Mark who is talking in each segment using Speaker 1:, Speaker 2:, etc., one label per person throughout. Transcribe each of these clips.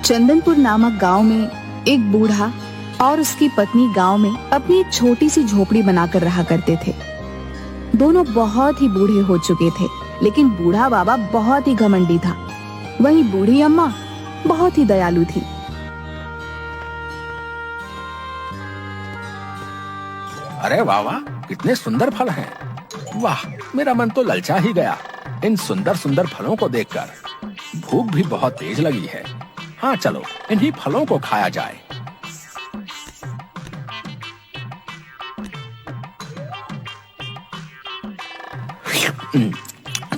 Speaker 1: चंदनपुर नामक गांव में एक बूढ़ा और उसकी पत्नी गांव में अपनी एक छोटी सी झोपड़ी बनाकर रहा करते थे। दोनों बहुत ही बूढ़े हो चुके थे, लेकिन बूढ़ा बाबा बहुत ही घमंडी था। वहीं बूढ़ी अम्मा बहुत ही दयालु थी।
Speaker 2: अरे वाह वाह, कितने सुंदर फल हैं। वाह, मेरा मन तो ललचा ही गया इन सुंदर सुंदर फलों को देखकर। भूख भी बहुत तेज लगी है। हाँ चलो, इन्हीं फलों को खाया जाए।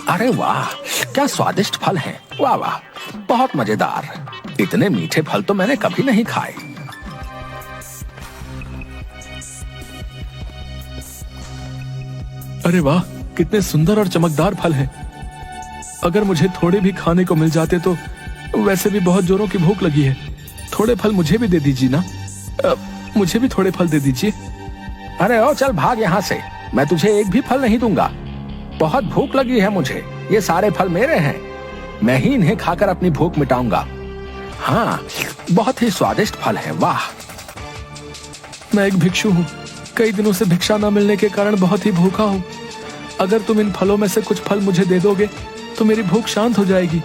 Speaker 2: अरे वाह, क्या स्वादिष्ट फल हैं। वाह वाह, बहुत मजेदार। इतने मीठे फल तो मैंने कभी नहीं खाए।
Speaker 3: अरे वाह, कितने सुंदर और चमकदार फल हैं। अगर मुझे थोड़े भी खाने को मिल जाते तो। वैसे भी बहुत जोरों की भूख लगी है। थोड़े फल मुझे भी दे दीजिए ना। मुझे भी थोड़े फल दे दीजिए।
Speaker 2: अरे ओ, चल भाग यहाँ से। मैं तुझे एक भी फल नहीं दूंगा। बहुत भूख लगी है मुझे। ये सारे फल मेरे हैं। मैं ही इन्हें खाकर अपनी भूख मिटाऊंगा। हाँ, बहुत ही स्वादिष्ट फल है। वाह।
Speaker 3: मैं एक भिक्षु हूँ। कई दिनों से भिक्षा न मिलने के कारण बहुत ही भूखा हूँ। अगर तुम इन फलों में से कुछ फल मुझे दे दोगे तो मेरी भूख शांत हो जाएगी।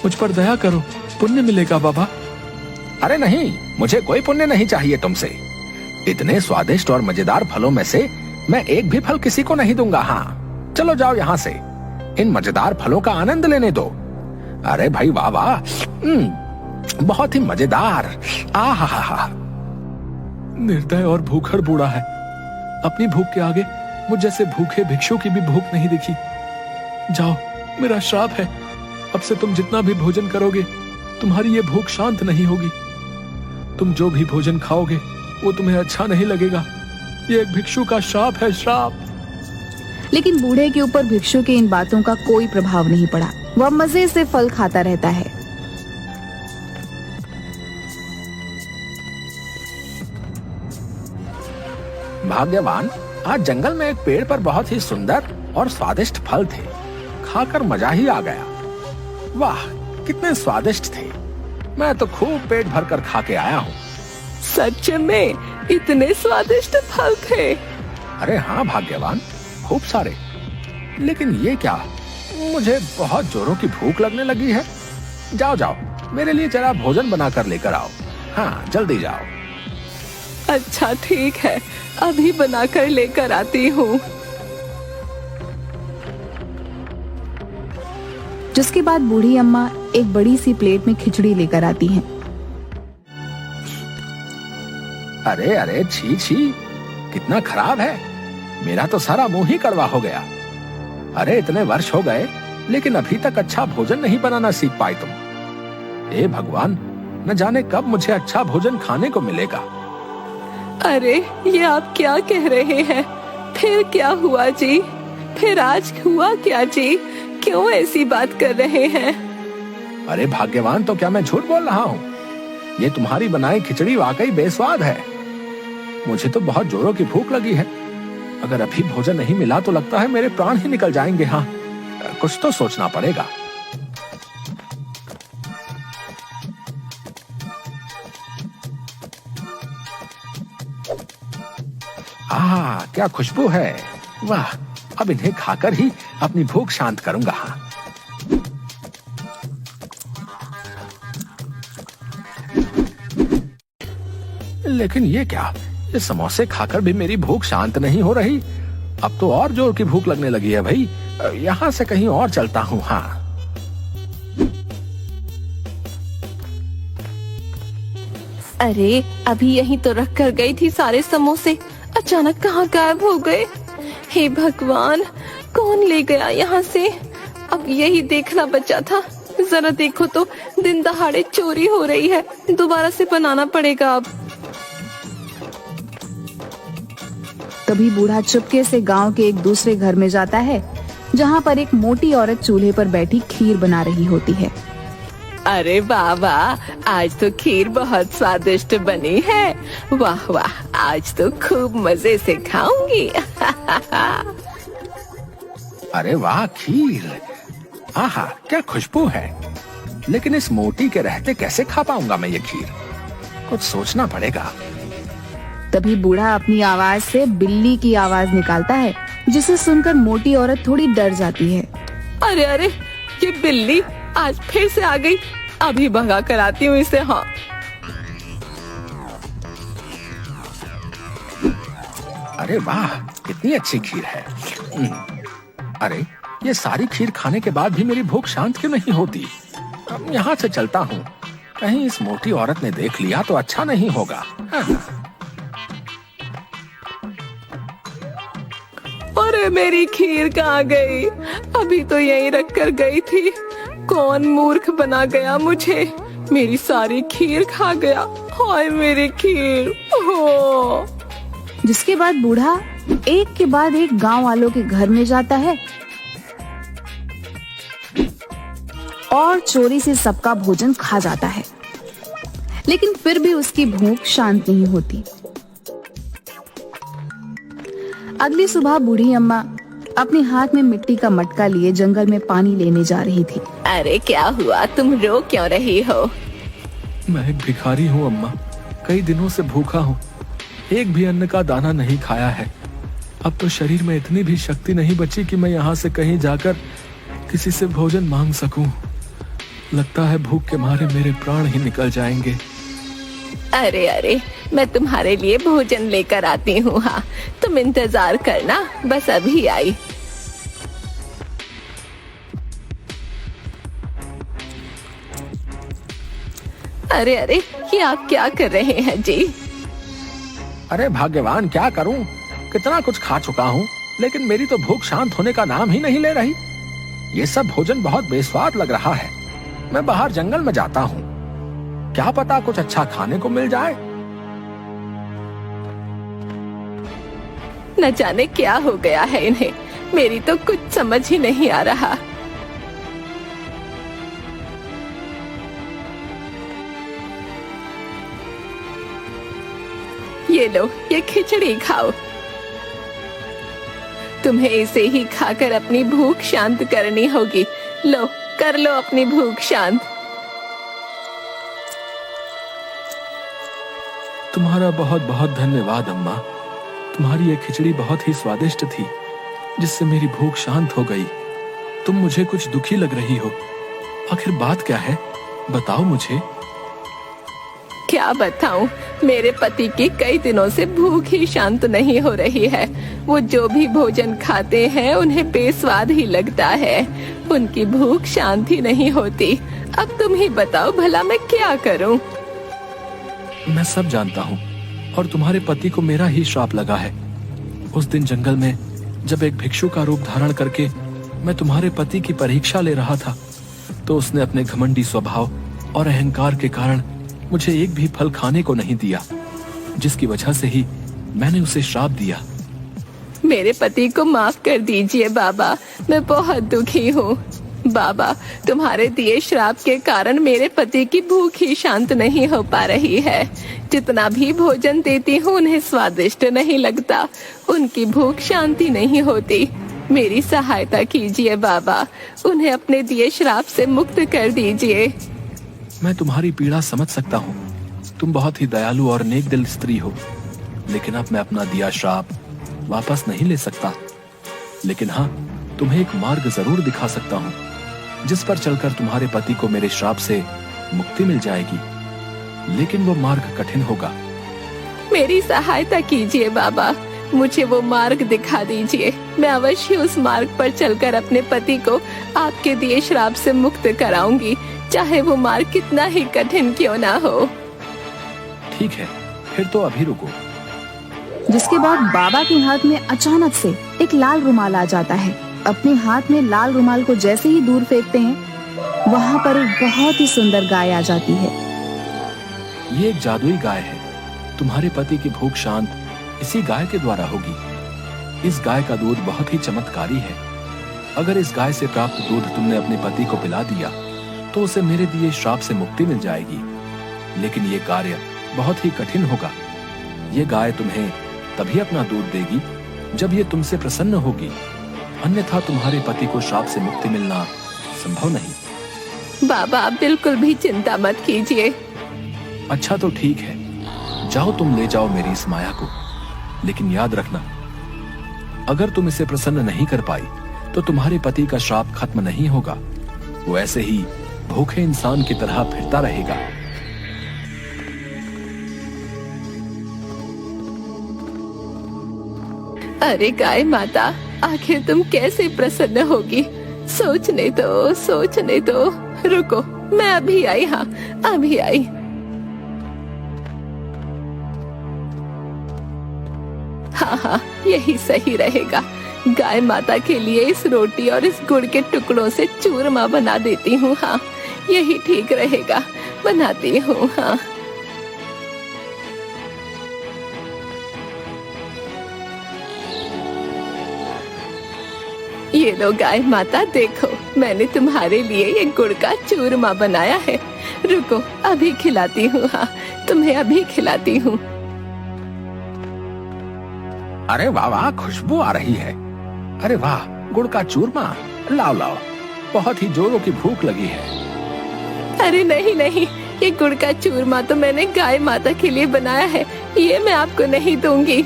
Speaker 3: मुझ पर दया करो, पुण्य मिलेगा बाबा।
Speaker 2: अरे नहीं, मुझे कोई पुण्य नहीं चाहिए तुमसे। इतने स्वादिष्ट और मजेदार फलों में से मैं एक भी फल किसी को नहीं दूंगा। हाँ चलो जाओ यहाँ से। इन मजेदार फलों का आनंद लेने दो। अरे भाई वाह वाह, बहुत ही मजेदार। आहा।
Speaker 3: निर्दय और भूखड़ बूढ़ा है। अपनी भूख के आगे मुझ जैसे भूखे भिक्षु की भी भूख नहीं दिखी। जाओ, मेरा श्राप है। अब से तुम जितना भी भोजन करोगे तुम्हारी ये भूख शांत नहीं होगी। तुम जो भी भोजन खाओगे वो तुम्हें अच्छा नहीं लगेगा। ये एक भिक्षु का श्राप है, श्राप।
Speaker 1: लेकिन बूढ़े के ऊपर भिक्षु की इन बातों का कोई प्रभाव नहीं पड़ा। वह मजे से फल खाता रहता है।
Speaker 2: भाग्यवान, आज जंगल में एक पेड़ पर बहुत ही सुंदर और स्वादिष्ट फल थे। खाकर मजा ही आ गया। वाह, कितने स्वादिष्ट थे। मैं तो खूब पेट भरकर खा के आया हूँ।
Speaker 4: सच में इतने स्वादिष्ट फल थे?
Speaker 2: अरे हाँ भाग्यवान, खूब सारे। लेकिन ये क्या, मुझे बहुत जोरों की भूख लगने लगी है। जाओ जाओ, मेरे लिए जरा भोजन बनाकर लेकर आओ। हाँ जल्दी जाओ।
Speaker 4: अच्छा ठीक है, अभी बनाकर लेकर आती हूँ।
Speaker 1: जिसके बाद बूढ़ी अम्मा एक बड़ी सी प्लेट में खिचड़ी लेकर आती हैं।
Speaker 2: अरे अरे, छी छी, कितना खराब है। मेरा तो सारा मुंह ही कड़वा हो गया। अरे इतने वर्ष हो गए लेकिन अभी तक अच्छा भोजन नहीं बनाना सीख पाए तुम। हे भगवान, न जाने कब मुझे अच्छा भोजन खाने को मिलेगा।
Speaker 4: अरे ये आप क्या कह रहे हैं? फिर क्या हुआ जी? फिर आज हुआ क्या जी? क्यों ऐसी बात कर रहे हैं?
Speaker 2: अरे भाग्यवान, तो क्या मैं झूठ बोल रहा हूँ? ये तुम्हारी बनाई खिचड़ी वाकई बेस्वाद है। मुझे तो बहुत जोरों की भूख लगी है। अगर अभी भोजन नहीं मिला तो लगता है मेरे प्राण ही निकल जाएंगे। हाँ, कुछ तो सोचना पड़ेगा। क्या खुशबू है। वाह, अब इन्हें खाकर ही अपनी भूख शांत करूंगा। हाँ लेकिन ये क्या, ये समोसे खाकर भी मेरी भूख शांत नहीं हो रही। अब तो और जोर की भूख लगने लगी है भाई। यहाँ से कहीं और चलता हूँ। हाँ
Speaker 4: अरे अभी यहीं तो रख कर गई थी सारे समोसे, अचानक कहाँ गायब हो गए? हे भगवान, कौन ले गया यहाँ से? अब यही देखना बचा था। जरा देखो तो, दिन दहाड़े चोरी हो रही है। दोबारा से बनाना पड़ेगा अब।
Speaker 1: तभी बूढ़ा चुपके से गांव के एक दूसरे घर में जाता है, जहां पर एक मोटी औरत चूल्हे पर बैठी खीर बना रही होती है।
Speaker 4: अरे वाह वाह, आज तो खीर बहुत स्वादिष्ट बनी है। वाह वाह, आज तो खूब मजे से खाऊंगी।
Speaker 2: अरे वाह, खीर। आहा, क्या खुशबू है। लेकिन इस मोटी के रहते कैसे खा पाऊंगा मैं ये खीर? कुछ सोचना पड़ेगा।
Speaker 1: तभी बूढ़ा अपनी आवाज से बिल्ली की आवाज निकालता है, जिसे सुनकर मोटी औरत थोड़ी डर जाती है।
Speaker 4: अरे अरे, ये बिल्ली आज फिर से आ गई। अभी भगा कर आती हूँ इसे। हाँ,
Speaker 2: अरे वाह, कितनी अच्छी खीर है। अरे, ये सारी खीर खाने के बाद भी मेरी भूख शांत क्यों नहीं होती? अब यहाँ से चलता हूँ, कहीं इस मोटी औरत ने देख लिया तो अच्छा नहीं होगा।
Speaker 4: अरे मेरी खीर कहाँ गई? अभी तो यहीं रख कर गई थी। कौन मूर्ख बना गया मुझे? मेरी सारी खीर खा गया। हाय मेरी खीर। हो।
Speaker 1: जिसके बाद बूढ़ा एक के बाद एक गांव वालों के घर में जाता है और चोरी से सबका भोजन खा जाता है, लेकिन फिर भी उसकी भूख शांत नहीं होती। अगली सुबह बूढ़ी अम्मा अपने हाथ में मिट्टी का मटका लिए जंगल में पानी लेने जा रही थी।
Speaker 4: अरे क्या हुआ? तुम रो क्यों रही हो?
Speaker 3: मैं एक भिखारी हूँ अम्मा, कई दिनों से भूखा हूँ, एक भी अन्न का दाना नहीं खाया है। अब तो शरीर में इतनी भी शक्ति नहीं बची कि मैं यहाँ से कहीं जाकर किसी से भोजन मांग सकूं। लगता है भूख के मारे मेरे प्राण ही निकल जाएंगे।
Speaker 4: अरे अरे, मैं तुम्हारे लिए भोजन लेकर आती हूँ। हाँ, तुम इंतजार करना, बस अभी आई। अरे अरे, ये आप क्या कर रहे हैं जी?
Speaker 2: अरे भाग्यवान, क्या करूं? कितना कुछ खा चुका हूं, लेकिन मेरी तो भूख शांत होने का नाम ही नहीं ले रही। ये सब भोजन बहुत बेस्वाद लग रहा है। मैं बाहर जंगल में जाता हूँ, क्या पता कुछ अच्छा खाने को मिल जाए।
Speaker 4: न जाने क्या हो गया है इन्हें, मेरी तो कुछ समझ ही नहीं आ रहा। ये लो, ये खिचड़ी खाओ। तुम्हें इसे ही खाकर अपनी भूख शांत करनी होगी। लो, कर लो अपनी भूख शांत।
Speaker 3: तुम्हारा बहुत बहुत धन्यवाद अम्मा। तुम्हारी ये खिचड़ी बहुत ही स्वादिष्ट थी, जिससे मेरी भूख शांत हो गई। तुम मुझे कुछ दुखी लग रही हो, आखिर बात क्या है? बताओ मुझे।
Speaker 4: क्या बताऊं, मेरे पति की कई दिनों से भूख ही शांत नहीं हो रही है। वो जो भी भोजन खाते हैं उन्हें बेस्वाद ही लगता है। उनकी भूख शांत ही नहीं होती। अब तुम ही बताओ भला मैं क्या करूं?
Speaker 3: मैं सब जानता हूँ, और तुम्हारे पति को मेरा ही श्राप लगा है। उस दिन जंगल में जब एक भिक्षु का रूप धारण करके मैं तुम्हारे पति की परीक्षा ले रहा था, तो उसने अपने घमंडी स्वभाव और अहंकार के कारण मुझे एक भी फल खाने को नहीं दिया, जिसकी वजह से ही मैंने उसे श्राप दिया।
Speaker 4: मेरे पति को माफ कर दीजिए बाबा, मैं बहुत दुखी हूँ। बाबा, तुम्हारे दिए श्राप के कारण मेरे पति की भूख ही शांत नहीं हो पा रही है। जितना भी भोजन देती हूँ उन्हें स्वादिष्ट नहीं लगता। उनकी भूख शांति नहीं होती। मेरी सहायता कीजिए बाबा, उन्हें अपने दिए श्राप से मुक्त कर दीजिए।
Speaker 3: मैं तुम्हारी पीड़ा समझ सकता हूँ। तुम बहुत ही दयालु और नेक दिल स्त्री हो, लेकिन अब मैं अपना दिया श्राप वापस नहीं ले सकता। लेकिन हाँ, तुम्हें एक मार्ग जरूर दिखा सकता हूँ, जिस पर चलकर तुम्हारे पति को मेरे श्राप से मुक्ति मिल जाएगी। लेकिन वो मार्ग कठिन होगा।
Speaker 4: मेरी सहायता कीजिए बाबा, मुझे वो मार्ग दिखा दीजिए। मैं अवश्य उस मार्ग पर चलकर अपने पति को आपके दिए श्राप से मुक्त कराऊंगी, चाहे वो मार्ग कितना ही कठिन क्यों ना हो।
Speaker 3: ठीक है, फिर तो अभी रुको।
Speaker 1: जिसके बाद बाबा के हाथ में अचानक से एक लाल रुमाल आ जाता है। अपने हाथ में लाल रुमाल को जैसे ही दूर फेंकते हैं, वहाँ पर एक बहुत ही सुंदर गाय आ जाती है।
Speaker 3: ये एक जादुई गाय है। तुम्हारे पति की भूख शांत इसी गाय के द्वारा होगी। इस गाय का दूध बहुत ही चमत्कारी है। अगर इस गाय से प्राप्त दूध तुमने अपने पति को पिला दिया, तो उसे मेरे दिए श्राप से मुक्ति मिल जाएगी। लेकिन ये कार्य बहुत ही कठिन होगा। ये गाय तुम्हें तभी अपना दूध देगी जब ये तुमसे प्रसन्न होगी, अन्यथा तुम्हारे पति को श्राप से मुक्ति मिलना संभव नहीं।
Speaker 4: बाबा आप बिल्कुल भी चिंता मत कीजिए।
Speaker 3: अच्छा तो ठीक है, जाओ तुम ले जाओ मेरी इस माया को, लेकिन याद रखना अगर तुम इसे प्रसन्न नहीं कर पाई तो तुम्हारे पति का श्राप खत्म नहीं होगा। वो ऐसे ही भूखे इंसान की तरह फिरता रहेगा।
Speaker 4: अरे गाय माता, आखिर तुम कैसे प्रसन्न होगी? सोचने दो। रुको, मैं अभी आई। हाँ, अभी आई। हाँ, यही सही रहेगा। गाय माता के लिए इस रोटी और इस गुड़ के टुकड़ों से चूरमा बना देती हूँ। हाँ, यही ठीक रहेगा, बनाती हूँ। हाँ, ये लो गाय माता, देखो मैंने तुम्हारे लिए ये गुड़ का चूरमा बनाया है। रुको, अभी खिलाती हूँ। हाँ, तुम्हें अभी खिलाती हूँ।
Speaker 2: अरे वाह वाह, खुशबू आ रही है। अरे वाह, गुड़ का चूरमा, लाओ लाओ, बहुत ही जोरों की भूख लगी है।
Speaker 4: अरे नहीं, ये गुड़ का चूरमा तो मैंने गाय माता के लिए बनाया है, ये मैं आपको नहीं दूंगी।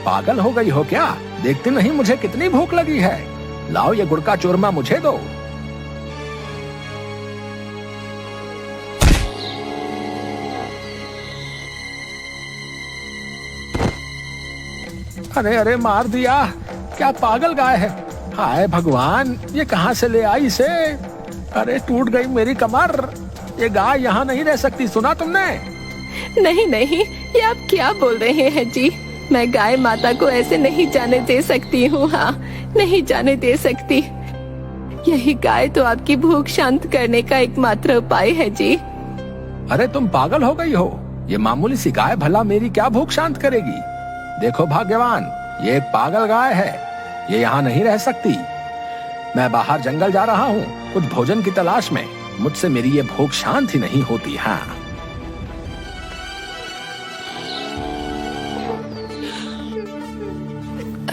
Speaker 2: पागल हो गई हो क्या? देखती नहीं मुझे कितनी भूख लगी है। लाओ ये गुड़ का चूरमा मुझे दो। अरे अरे, मार दिया। क्या पागल गाय है? हाय भगवान, ये कहाँ से ले आई इसे? अरे टूट गई मेरी कमर। ये गाय यहाँ नहीं रह सकती, सुना तुमने?
Speaker 4: नहीं, ये आप क्या बोल रहे हैं जी? मैं गाय माता को ऐसे नहीं जाने दे सकती हूँ। हाँ, नहीं जाने दे सकती। यही गाय तो आपकी भूख शांत करने का एकमात्र उपाय है जी।
Speaker 2: अरे तुम पागल हो गई हो? ये मामूली सी गाय भला मेरी क्या भूख शांत करेगी? देखो भाग्यवान, ये एक पागल गाय है, ये यहाँ नहीं रह सकती। मैं बाहर जंगल जा रहा हूँ कुछ भोजन की तलाश में। मुझसे मेरी ये भूख शांत ही नहीं होती। हाँ,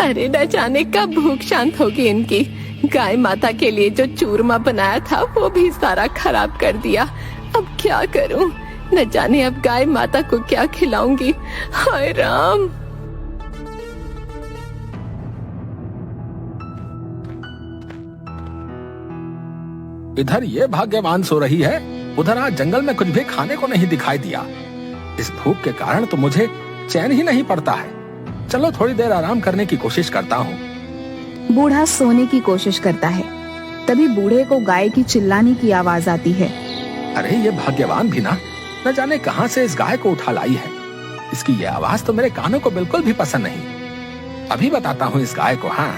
Speaker 4: अरे न जाने कब भूख शांत होगी इनकी। गाय माता के लिए जो चूरमा बनाया था वो भी सारा खराब कर दिया। अब क्या करूं? न जाने अब गाय माता को क्या खिलाऊंगी। हाय राम।
Speaker 2: इधर ये भाग्यवान सो रही है, उधर आज जंगल में कुछ भी खाने को नहीं दिखाई दिया। इस भूख के कारण तो मुझे चैन ही नहीं पड़ता है। चलो थोड़ी देर आराम करने की कोशिश करता हूँ।
Speaker 1: बूढ़ा सोने की कोशिश करता है, तभी बूढ़े को गाय की चिल्लाने की आवाज आती है।
Speaker 2: अरे ये भाग्यवान भी न जाने कहां से इस गाय को उठा लाई है। इसकी ये आवाज तो मेरे कानों को बिल्कुल भी पसंद नहीं। अभी बताता हूँ इस गाय को। हाँ,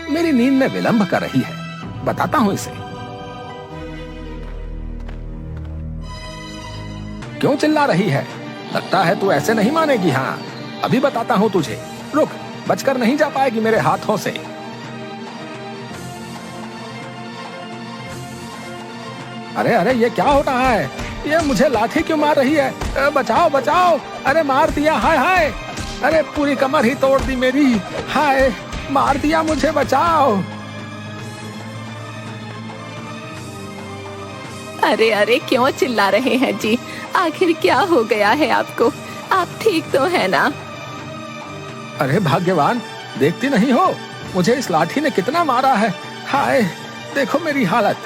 Speaker 2: मेरी नींद में विलंब कर रही है, बताता हूँ इसे। क्यों चिल्ला रही है? लगता है तू ऐसे नहीं मानेगी। हाँ, अभी बताता हूँ तुझे। रुक, बचकर नहीं जा पाएगी मेरे हाथों से। अरे अरे, ये क्या हो रहा है? ये मुझे लाठी क्यों मार रही है? बचाओ बचाओ। अरे मार दिया। हाय हाय, अरे पूरी कमर ही तोड़ दी मेरी। हाय, मार दिया मुझे, बचाओ।
Speaker 4: अरे क्यों चिल्ला रहे हैं जी? आखिर क्या हो गया है आपको? आप ठीक तो है ना?
Speaker 2: अरे भाग्यवान, देखती नहीं हो मुझे इस लाठी ने कितना मारा है? हाय, देखो मेरी हालत।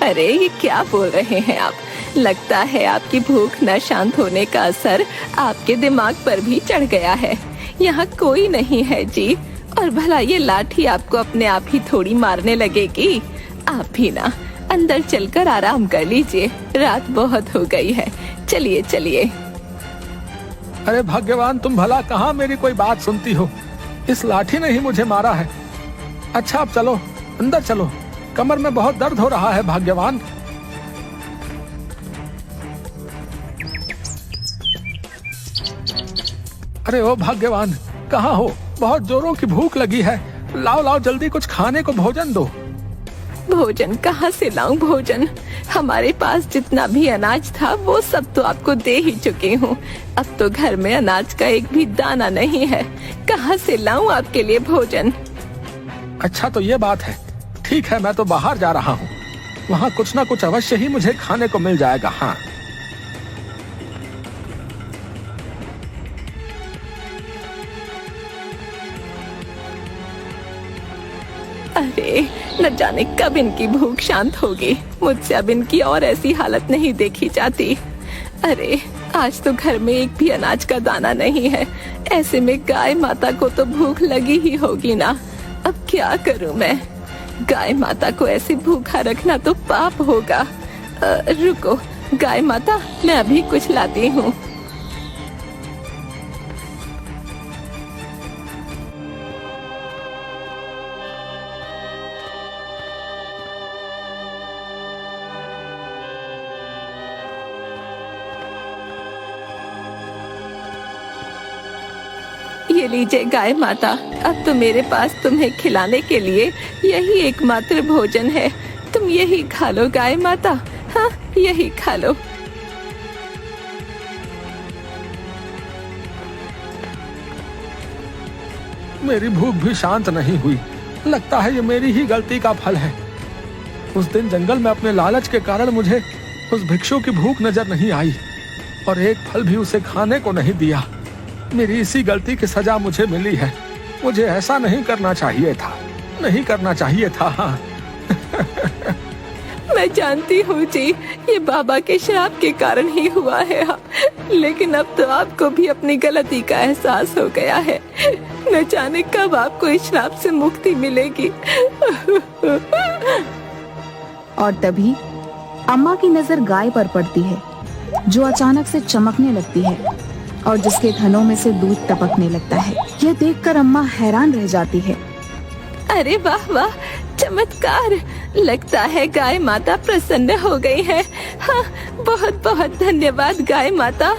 Speaker 4: अरे ये क्या बोल रहे हैं आप? लगता है आपकी भूख न शांत होने का असर आपके दिमाग पर भी चढ़ गया है। यहाँ कोई नहीं है जी, और भला ये लाठी आपको अपने आप ही थोड़ी मारने लगेगी। आप भी ना अंदर चलकर आराम कर लीजिए, रात बहुत हो गई है। चलिए चलिए।
Speaker 2: अरे भाग्यवान, तुम भला कहाँ मेरी कोई बात सुनती हो? इस लाठी ने ही मुझे मारा है। अच्छा अब चलो, अंदर चलो, कमर में बहुत दर्द हो रहा है भाग्यवान। अरे ओ भाग्यवान, कहाँ हो? बहुत जोरों की भूख लगी है। लाओ लाओ, जल्दी कुछ खाने को भोजन दो।
Speaker 4: भोजन कहाँ से लाऊं? भोजन हमारे पास जितना भी अनाज था वो सब तो आपको दे ही चुकी हूँ। अब तो घर में अनाज का एक भी दाना नहीं है। कहाँ से लाऊं आपके लिए भोजन?
Speaker 2: अच्छा तो ये बात है। ठीक है, मैं तो बाहर जा रहा हूँ। वहाँ कुछ ना कुछ अवश्य ही मुझे खाने को मिल जाएगा। हाँ,
Speaker 4: अरे न जाने कब इनकी भूख शांत होगी। मुझसे अब इनकी और ऐसी हालत नहीं देखी जाती। अरे आज तो घर में एक भी अनाज का दाना नहीं है। ऐसे में गाय माता को तो भूख लगी ही होगी ना। अब क्या करूं मैं? गाय माता को ऐसे भूखा रखना तो पाप होगा। रुको गाय माता, मैं अभी कुछ लाती हूँ। ये लीजिए गाय माता, अब तो मेरे पास तुम्हें खिलाने के लिए यही एकमात्र भोजन है। तुम यही खा लो गाय माता। हाँ, यही खा लो।
Speaker 2: मेरी भूख भी शांत नहीं हुई। लगता है ये मेरी ही गलती का फल है। उस दिन जंगल में अपने लालच के कारण मुझे उस भिक्षु की भूख नजर नहीं आई और एक फल भी उसे खाने को नहीं दिया। मेरी इसी गलती की सजा मुझे मिली है। मुझे ऐसा नहीं करना चाहिए था, नहीं करना चाहिए था। हाँ।
Speaker 4: मैं जानती हूँ जी, ये बाबा के श्राप के कारण ही हुआ है। हाँ, लेकिन अब तो आपको भी अपनी गलती का एहसास हो गया है। न जाने कब आपको इस श्राप से मुक्ति मिलेगी।
Speaker 1: और तभी अम्मा की नजर गाय पर पड़ती है, जो अचानक से चमकने लगती है और जिसके थनों में से दूध टपकने लगता है। यह देखकर अम्मा हैरान रह जाती है।
Speaker 4: अरे वाह वाह, चमत्कार! लगता है गाय माता प्रसन्न हो गई है। हाँ, बहुत बहुत धन्यवाद गाय माता।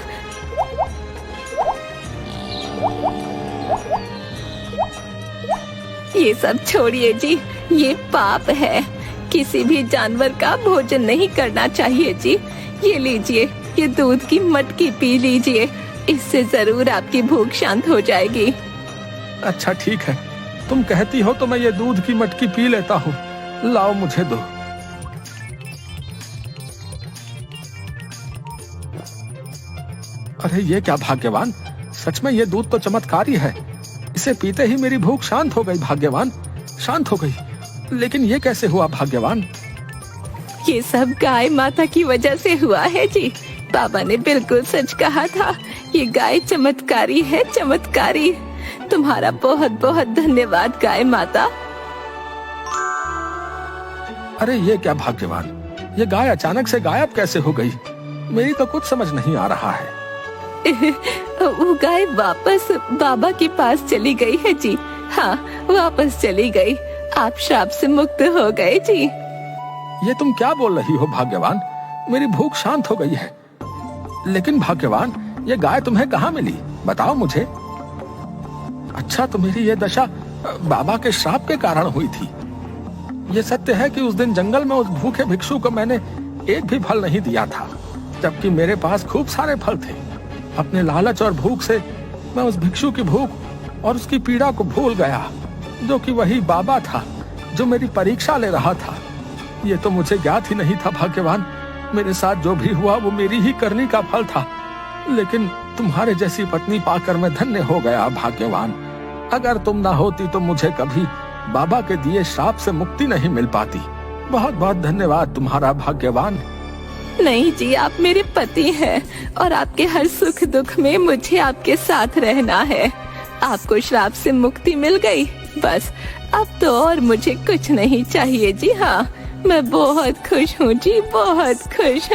Speaker 4: ये सब छोड़िए जी, ये पाप है। किसी भी जानवर का भोजन नहीं करना चाहिए जी। ये लीजिए, ये दूध की मटकी पी लीजिए, इससे जरूर आपकी भूख शांत हो जाएगी।
Speaker 2: अच्छा ठीक है, तुम कहती हो तो मैं ये दूध की मटकी पी लेता हूँ। लाओ मुझे दो। अरे ये क्या भाग्यवान, सच में ये दूध तो चमत्कारी है। इसे पीते ही मेरी भूख शांत हो गई। भाग्यवान, शांत हो गई। लेकिन ये कैसे हुआ भाग्यवान?
Speaker 4: ये सब गाय माता की वजह से हुआ है जी। बाबा ने बिल्कुल सच कहा था। ये गाय चमत्कारी है, चमत्कारी। तुम्हारा बहुत बहुत धन्यवाद गाय माता।
Speaker 2: अरे ये क्या भाग्यवान, ये गाय अचानक से गायब कैसे हो गई? मेरी तो कुछ समझ नहीं आ रहा है।
Speaker 4: वो गाय वापस बाबा के पास चली गई है जी। हाँ, वापस चली गई। आप श्राप से मुक्त हो गए जी।
Speaker 2: ये तुम क्या बोल रही हो भाग्यवान? मेरी भूख शांत हो गई है। लेकिन भाग्यवान, ये गाय तुम्हें कहाँ मिली? बताओ मुझे। अच्छा, तो मेरी ये दशा बाबा के श्राप के कारण हुई थी। ये सत्य है कि उस दिन जंगल में उस भूखे भिक्षु को मैंने एक भी फल नहीं दिया था, जबकि मेरे पास खूब सारे फल थे। अपने लालच और भूख से मैं उस भिक्षु की भूख और उसकी पीड़ा को भूल गया, जो कि वही बाबा था जो मेरी परीक्षा ले रहा था। ये तो मुझे ज्ञात ही नहीं था भाग्यवान। मेरे साथ जो भी हुआ वो मेरी ही करनी का फल था। लेकिन तुम्हारे जैसी पत्नी पाकर मैं धन्य हो गया भाग्यवान। अगर तुम ना होती तो मुझे कभी बाबा के दिए श्राप से मुक्ति नहीं मिल पाती। बहुत बहुत धन्यवाद तुम्हारा भाग्यवान।
Speaker 4: नहीं जी, आप मेरे पति हैं और आपके हर सुख दुख में मुझे आपके साथ रहना है। आपको श्राप से मुक्ति मिल गई, बस अब तो और मुझे कुछ नहीं चाहिए जी। हाँ, मैं बहुत खुश हूँ जी, बहुत खुश।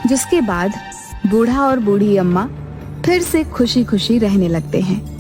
Speaker 1: जिसके बाद बूढ़ा और बूढ़ी अम्मा फिर से खुशी खुशी रहने लगते हैं।